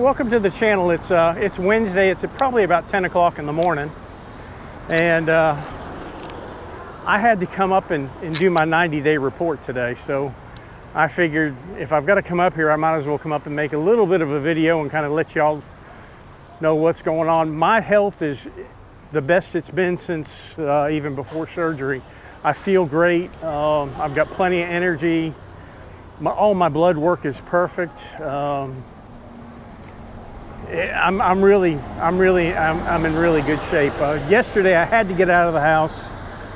welcome to the channel. It's Wednesday. It's probably about 10 o'clock in the morning, and I had to come up and do my 90-day report today. So I figured if I've got to come up here, I might as well come up and make a little bit of a video and kind of let y'all know what's going on. My health is the best it's been since even before surgery. I feel great. I've got plenty of energy. All my blood work is perfect. I'm in really good shape. Yesterday I had to get out of the house.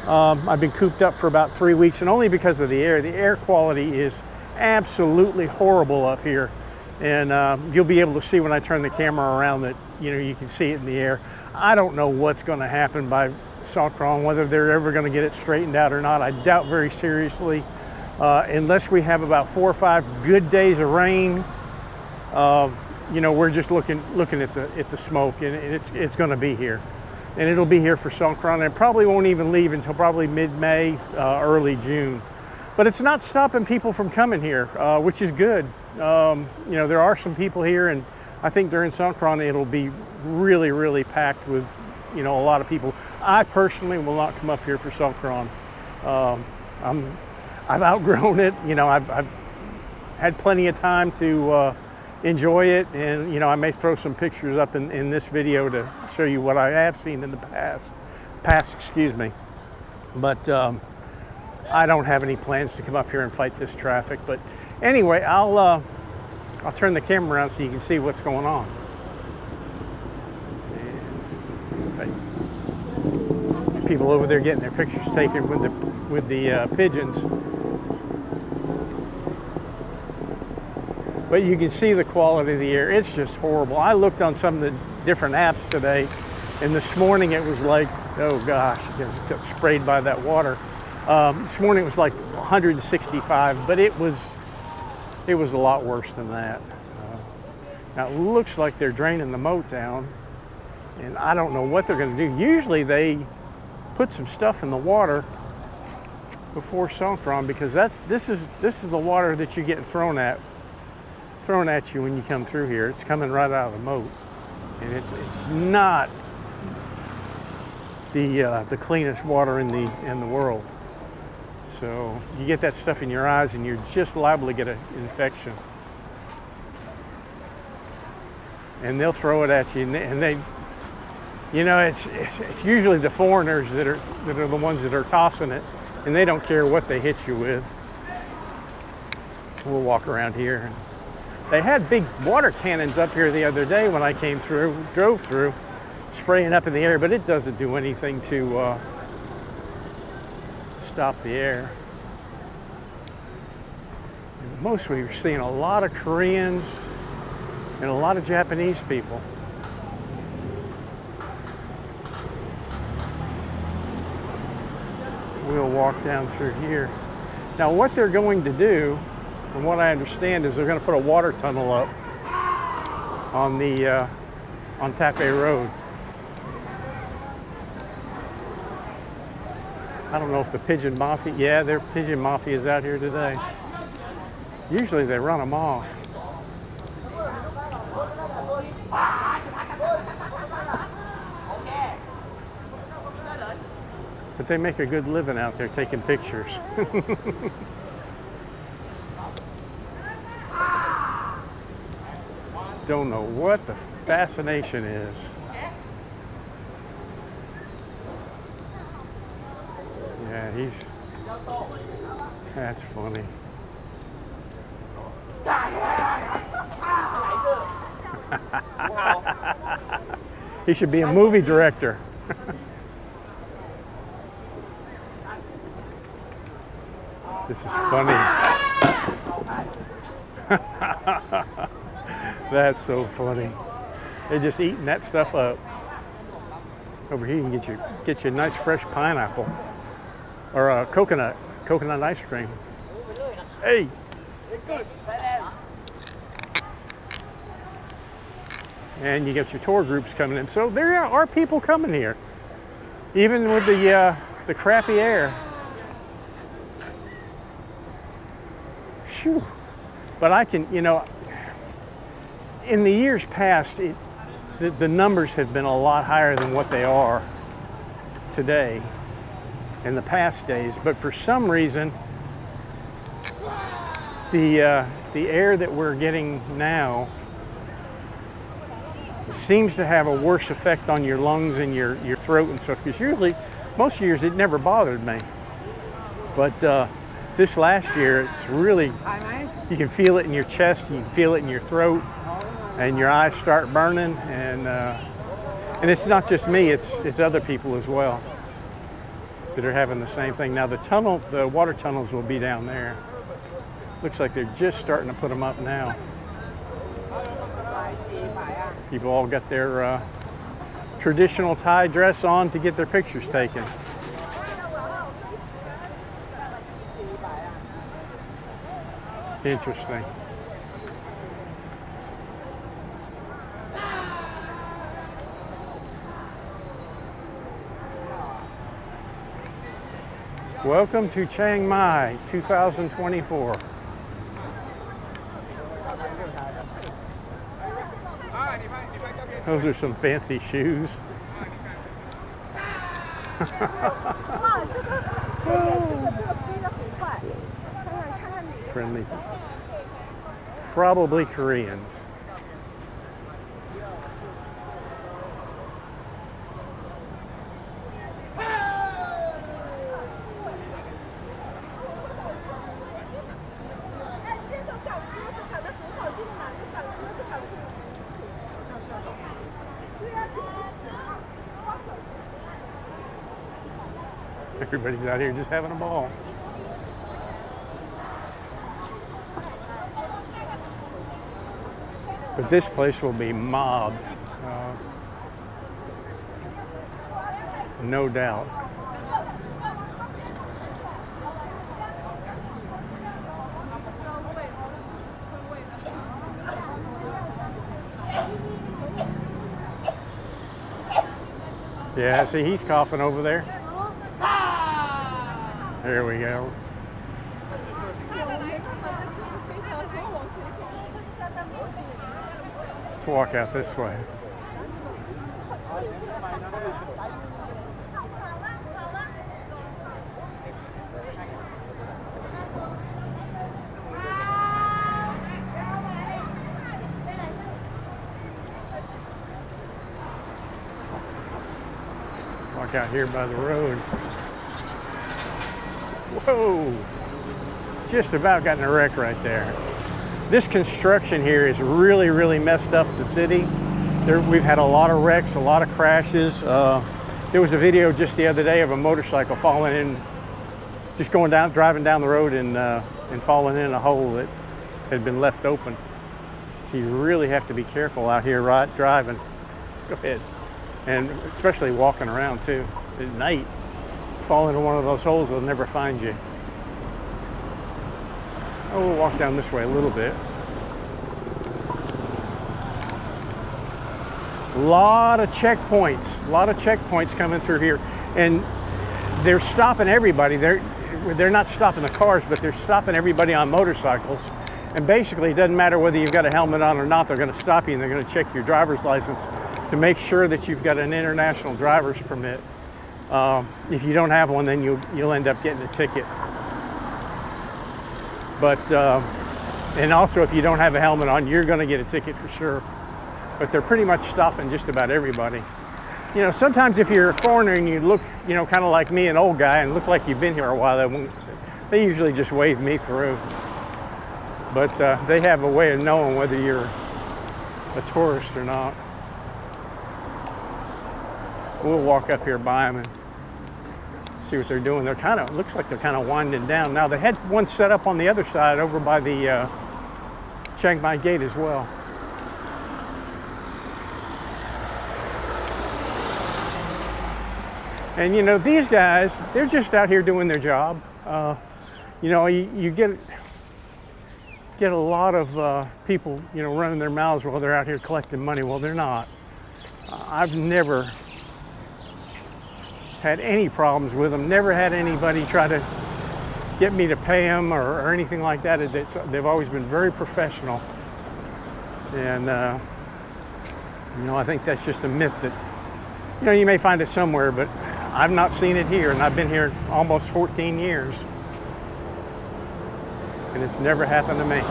I've been cooped up for about 3 weeks, and only because of the air. The air quality is absolutely horrible up here, and you'll be able to see when I turn the camera around that you can see it in the air. I don't know what's going to happen by Songkran, whether they're ever going to get it straightened out or not. I doubt very seriously. Unless we have about 4 or 5 good days of rain, we're just looking at the smoke, and it's going to be here, and it'll be here for Songkran, and it probably won't even leave until probably mid-May, early June. But it's not stopping people from coming here, which is good. There are some people here, and I think during Songkran it'll be really, really packed with a lot of people. I personally will not come up here for Songkran. I've outgrown it. I've had plenty of time to enjoy it, and I may throw some pictures up in this video to show you what I have seen in the past, excuse me. But I don't have any plans to come up here and fight this traffic. But anyway, I'll turn the camera around so you can see what's going on. And people over there getting their pictures taken with the pigeons. But you can see the quality of the air. It's just horrible. I looked on some of the different apps today, and this morning it was like, oh gosh, it was just sprayed by that water. This morning it was like 165, but it was a lot worse than that. Now it looks like they're draining the moat down, and I don't know what they're going to do. Usually they put some stuff in the water before Songkran, because this is the water that you're getting thrown at you when you come through here. It's coming right out of the moat, and it's not the cleanest water in the world. So you get that stuff in your eyes, and you're just liable to get an infection. And they'll throw it at you, and they, it's usually the foreigners that are the ones that are tossing it, and they don't care what they hit you with. We'll walk around here. And they had big water cannons up here the other day when I drove through, spraying up in the air, but it doesn't do anything to stop the air. And mostly we're seeing a lot of Koreans and a lot of Japanese people. We'll walk down through here. Now what they're going to do, from what I understand, is they're going to put a water tunnel up on Tha Phea Road. I don't know if the pigeon mafia, yeah, their pigeon mafia is out here today. Usually they run them off. But they make a good living out there taking pictures. Don't know what the fascination is. Yeah, that's funny. He should be a movie director. This is funny. That's so funny. They're just eating that stuff up. Over here you can get you a nice fresh pineapple or a coconut ice cream. Hey. And you get your tour groups coming in. So there are people coming here, even with the crappy air. Phew. But I can, in the years past, the numbers have been a lot higher than what they are today in the past days. But for some reason, the air that we're getting now seems to have a worse effect on your lungs and your throat and stuff. Because usually, most years, it never bothered me. But this last year, it's really, you can feel it in your chest, you can feel it in your throat, and your eyes start burning. And it's not just me, it's other people as well that are having the same thing. Now the water tunnels will be down there. Looks like they're just starting to put them up now. People all got their traditional Thai dress on to get their pictures taken. Interesting. Welcome to Chiang Mai 2024. Those are some fancy shoes. Friendly. Probably Koreans. Everybody's out here just having a ball. But this place will be mobbed, no doubt. Yeah, see, he's coughing over there. There we go. Let's walk out this way. Walk out here by the road. Whoa! Just about got in a wreck right there. This construction here has really, really messed up the city. We've had a lot of wrecks, a lot of crashes. There was a video just the other day of a motorcycle falling in, just driving down the road and falling in a hole that had been left open. So you really have to be careful out here driving. Go ahead. And especially walking around too. At night, fall into one of those holes, they'll never find you. Oh, we'll walk down this way a little bit. A lot of checkpoints coming through here. And they're stopping everybody. They're not stopping the cars, but they're stopping everybody on motorcycles. And basically, it doesn't matter whether you've got a helmet on or not, they're going to stop you and they're going to check your driver's license to make sure that you've got an international driver's permit. If you don't have one, then you'll end up getting a ticket. But, and also if you don't have a helmet on, you're going to get a ticket for sure. But they're pretty much stopping just about everybody. You know, sometimes if you're a foreigner and you look, you know, kind of like me, an old guy, and look like you've been here a while, they usually just wave me through. But they have a way of knowing whether you're a tourist or not. We'll walk up here by them and see what they're doing. Looks like they're kind of winding down. Now they had one set up on the other side over by the Chiang Mai gate as well. And you know, these guys, they're just out here doing their job. You know, you get a lot of people, you know, running their mouths while they're out here collecting money. Well, they're not. I've never had any problems with them. Never had anybody try to get me to pay them or anything like that. They've always been very professional. And I think that's just a myth that, you may find it somewhere, but I've not seen it here, and I've been here almost 14 years. And it's never happened to me.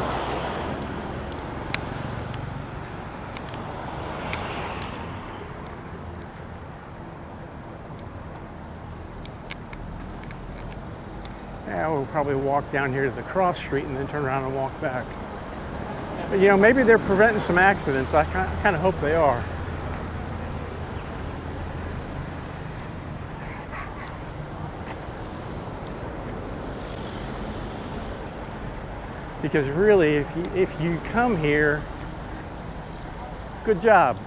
Yeah, we'll probably walk down here to the cross street and then turn around and walk back. But, maybe they're preventing some accidents. I kind of hope they are. Because really, if you come here, good job.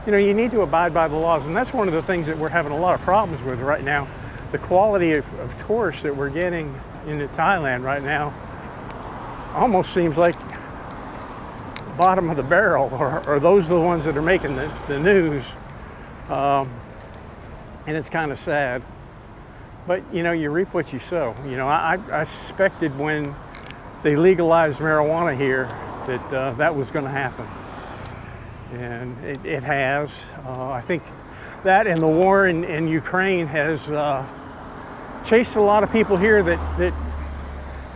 You need to abide by the laws, and that's one of the things that we're having a lot of problems with right now. The quality of tourists that we're getting into Thailand right now almost seems like bottom of the barrel, or those are the ones that are making the news, and it's kind of sad. But you reap what you sow. I suspected when they legalized marijuana here that that was going to happen, and it has. I think that and the war in Ukraine has chased a lot of people here that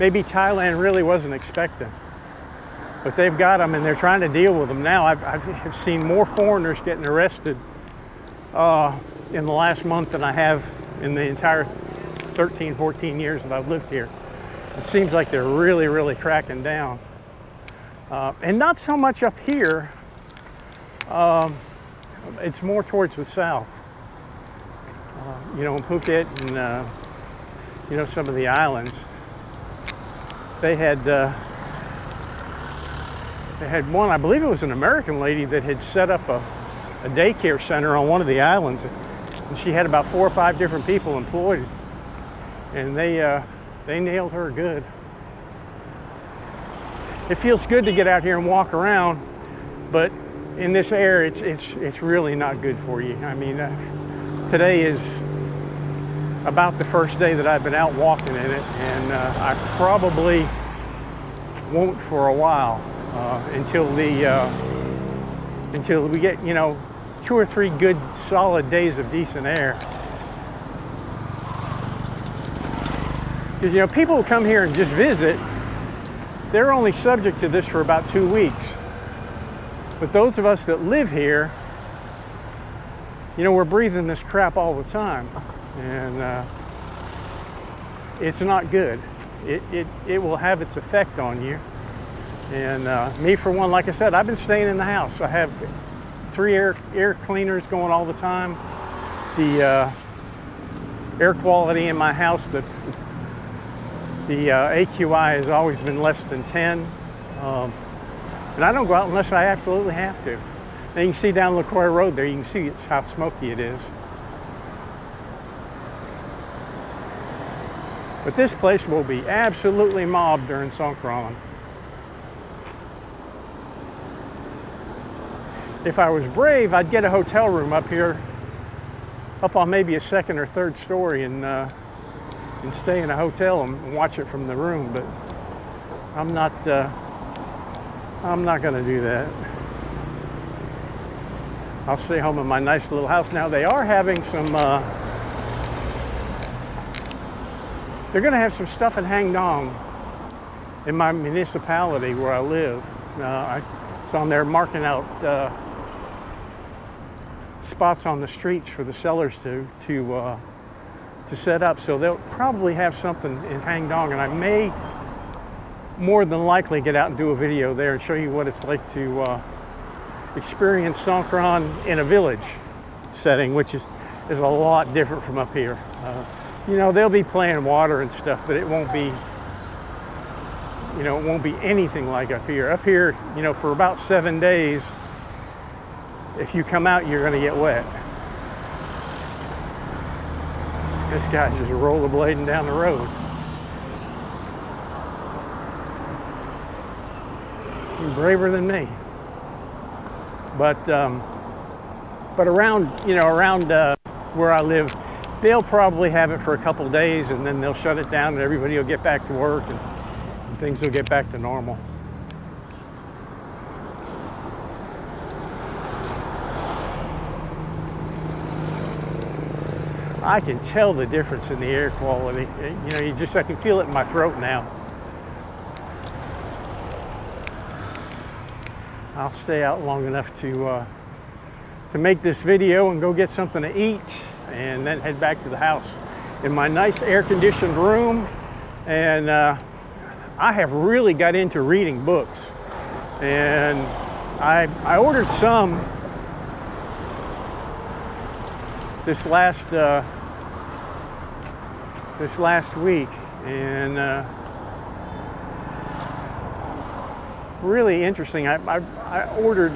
maybe Thailand really wasn't expecting. But they've got them, and they're trying to deal with them now. I've seen more foreigners getting arrested in the last month than I have in the entire 13, 14 years that I've lived here. It seems like they're really, really cracking down. And not so much up here. It's more towards the south. In Phuket and, some of the islands. They had one, I believe it was an American lady that had set up a daycare center on one of the islands. And she had about 4 or 5 different people employed. And they nailed her good. It feels good to get out here and walk around, but in this air, it's really not good for you. I mean, today is about the first day that I've been out walking in it, and I probably won't for a while until we get 2 or 3 good solid days of decent air. Because people who come here and just visit, they're only subject to this for about 2 weeks. But those of us that live here, we're breathing this crap all the time, and it's not good. It will have its effect on you. And me, for one, like I said, I've been staying in the house. I have 3 air cleaners going all the time. The air quality in my house, the AQI has always been less than 10. And I don't go out unless I absolutely have to. Now you can see down LaCroix Road there, you can see how smoky it is. But this place will be absolutely mobbed during Songkran. If I was brave, I'd get a hotel room up here, up on maybe a 2nd or 3rd story, and stay in a hotel and watch it from the room. But I'm not going to do that. I'll stay home in my nice little house. Now they are having some. They're going to have some stuff in Hang Dong, in my municipality where I live. So they're marking out spots on the streets for the sellers to set up. So they'll probably have something in Hang Dong, and I may more than likely get out and do a video there and show you what it's like to experience Songkran in a village setting, which is a lot different from up here. They'll be playing water and stuff, but it won't be, it won't be anything like up here. Up here, for about 7 days, if you come out, you're going to get wet. This guy's just rollerblading down the road. He's braver than me. But around where I live, they'll probably have it for a couple days, and then they'll shut it down, and everybody will get back to work, and things will get back to normal. I can tell the difference in the air quality. You know, I can feel it in my throat now. I'll stay out long enough to make this video and go get something to eat, and then head back to the house in my nice air-conditioned room. And I have really got into reading books, and I ordered some this last week, and really interesting. I ordered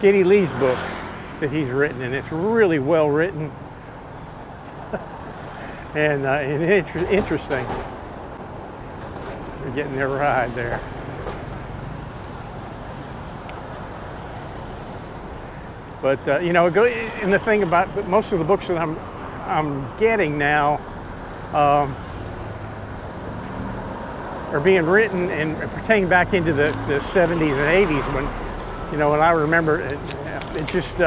Geddy Lee's book that he's written, and it's really well written and interesting. We're getting their ride there. But you know, and the thing about most of the books that I'm getting now are being written and pertaining back into the 70s and 80s, when, you know, when I remember it just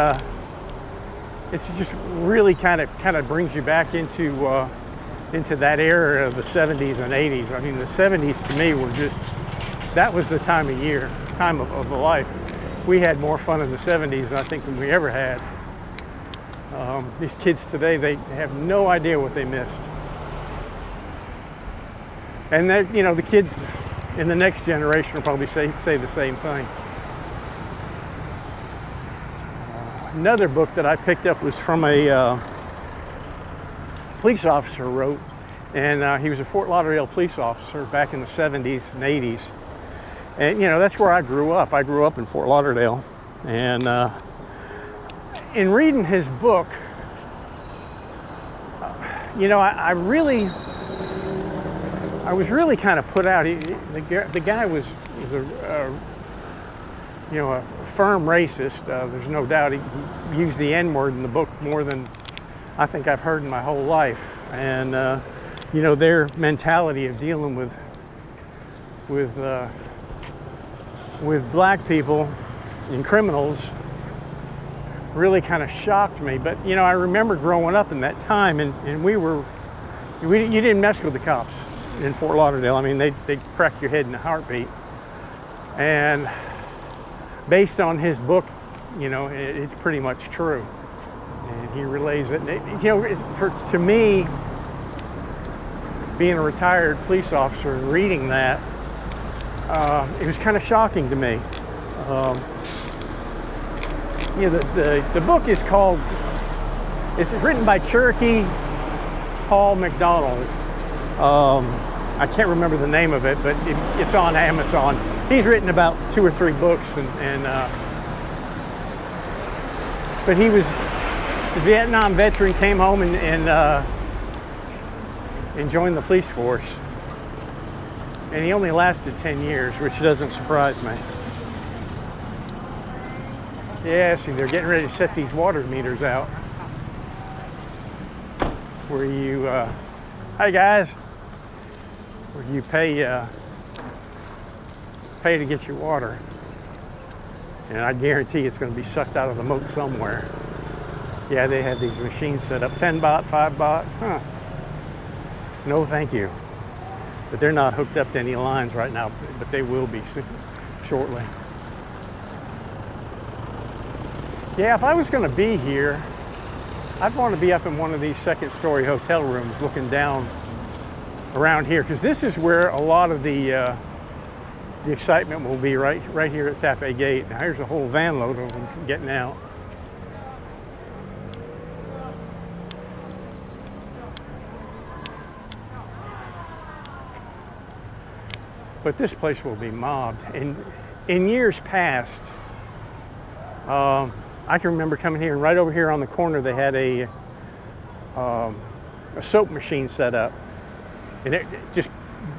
really kind of brings you back into that era of the 70s and 80s. I mean, the 70s to me were just, that was the time of year, time of the life. We had more fun in the 70s, I think, than we ever had. These kids today, they have no idea what they missed. And that, you know, the kids in the next generation will probably say the same thing. Another book that I picked up was from a police officer wrote, and he was a Fort Lauderdale police officer back in the 70s and 80s. And, you know, that's where I grew up. I grew up in Fort Lauderdale. And in reading his book, you know, I was really kind of put out. The guy was a you know, a firm racist. There's no doubt he used the N-word in the book more than I think I've heard in my whole life. And you know, their mentality of dealing with black people and criminals really kind of shocked me. But, you know, I remember growing up in that time, and you didn't mess with the cops in Fort Lauderdale. I mean, they'd crack your head in a heartbeat. And based on his book, you know, it's pretty much true. And he relays it. You know, to me, being a retired police officer and reading that, it was kind of shocking to me. You know, the book is called, it's written by Cherokee Paul McDonald. I can't remember the name of it, but it's on Amazon. He's written about 2 or 3 books, but he was a Vietnam veteran, came home and joined the police force. And he only lasted 10 years, which doesn't surprise me. Yeah, see, they're getting ready to set these water meters out. Where you, hi guys, where you pay to get your water. And I guarantee it's going to be sucked out of the moat somewhere. Yeah, they have these machines set up, 10 baht, 5 baht. Huh. No, thank you. But they're not hooked up to any lines right now, but they will be shortly. Yeah, if I was going to be here, I'd want to be up in one of these second-story hotel rooms looking down around here, because this is where a lot of the excitement will be, right here at Tha Phea Gate. Now here's a whole van load of them getting out. But this place will be mobbed. And in years past, I can remember coming here, and right over here on the corner they had a soap machine set up, and it just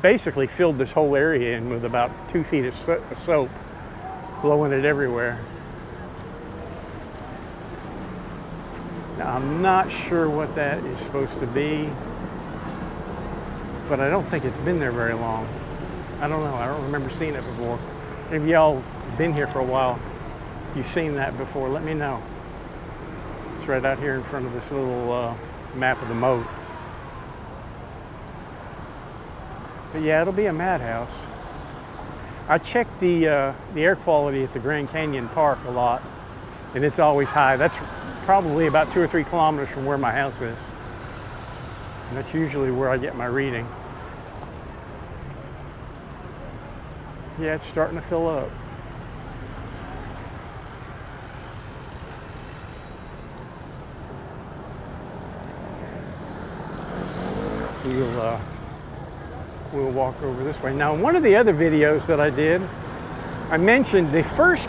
basically filled this whole area in with about 2 feet of soap, blowing it everywhere. Now I'm not sure what that is supposed to be, but I don't think it's been there very long. I don't know, I don't remember seeing it before. If y'all been here for a while, if you've seen that before, let me know. It's right out here in front of this little map of the moat. But yeah, it'll be a madhouse. I check the air quality at the Grand Canyon Park a lot, and it's always high. That's probably about 2 or 3 kilometers from where my house is. And that's usually where I get my reading. Yeah, it's starting to fill up. We'll walk over this way. Now, one of the other videos that I did, I mentioned the first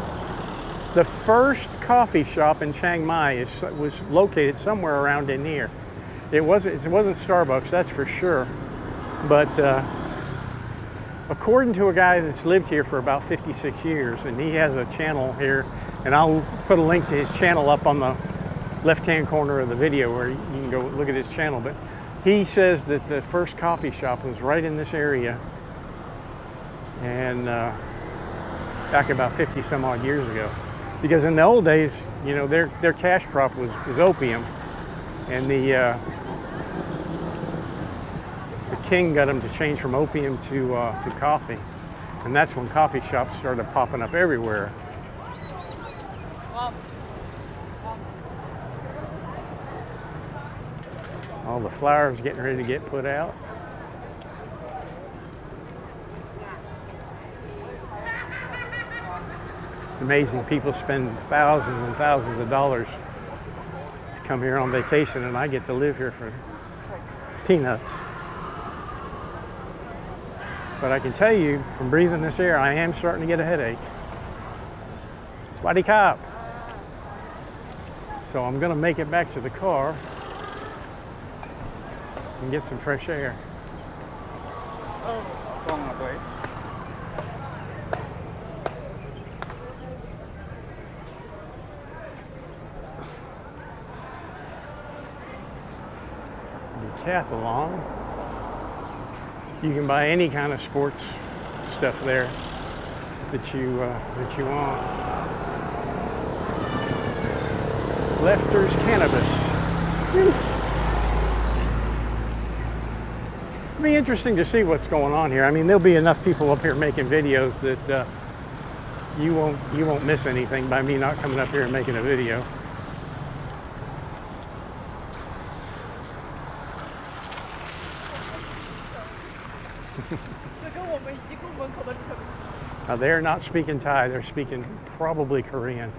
coffee shop in Chiang Mai was located somewhere around in here. It wasn't Starbucks, that's for sure. But according to a guy that's lived here for about 56 years, and he has a channel here, and I'll put a link to his channel up on the left-hand corner of the video where you can go look at his channel. But he says that the first coffee shop was right in this area, and back about 50 some odd years ago. Because in the old days, you know, their cash crop was opium, and the king got them to change from opium to coffee, and that's when coffee shops started popping up everywhere. All the flowers getting ready to get put out. It's amazing, people spend thousands and thousands of dollars to come here on vacation, and I get to live here for peanuts. But I can tell you, from breathing this air, I am starting to get a headache. Swaddy cop. So I'm gonna make it back to the car and get some fresh air. Decathlon. You can buy any kind of sports stuff there that you want. Lefter's Cannabis. Whew. It'll be interesting to see what's going on here. I mean, there'll be enough people up here making videos that you won't miss anything by me not coming up here and making a video. They're not speaking Thai, they're speaking probably Korean.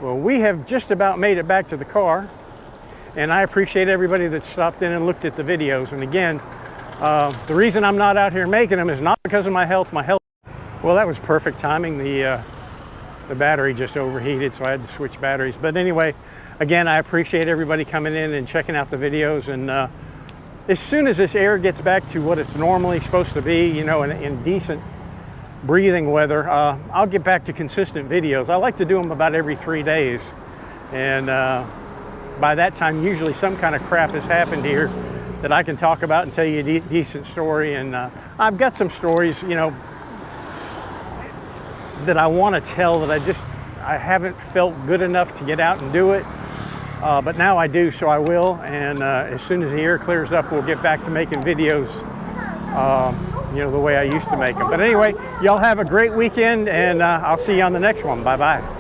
Well, we have just about made it back to the car, and I appreciate everybody that stopped in and looked at the videos. And again, the reason I'm not out here making them is not because of my health. Well, that was perfect timing. The battery just overheated, so I had to switch batteries. But anyway, again, I appreciate everybody coming in and checking out the videos. And as soon as this air gets back to what it's normally supposed to be, you know, in decent breathing weather, I'll get back to consistent videos. I like to do them about every 3 days. And by that time, usually some kind of crap has happened here that I can talk about and tell you a decent story. And I've got some stories, you know, that I want to tell that I haven't felt good enough to get out and do it. But now I do, so I will. And as soon as the air clears up, we'll get back to making videos, you know, the way I used to make them. But anyway, y'all have a great weekend, and I'll see you on the next one. Bye-bye.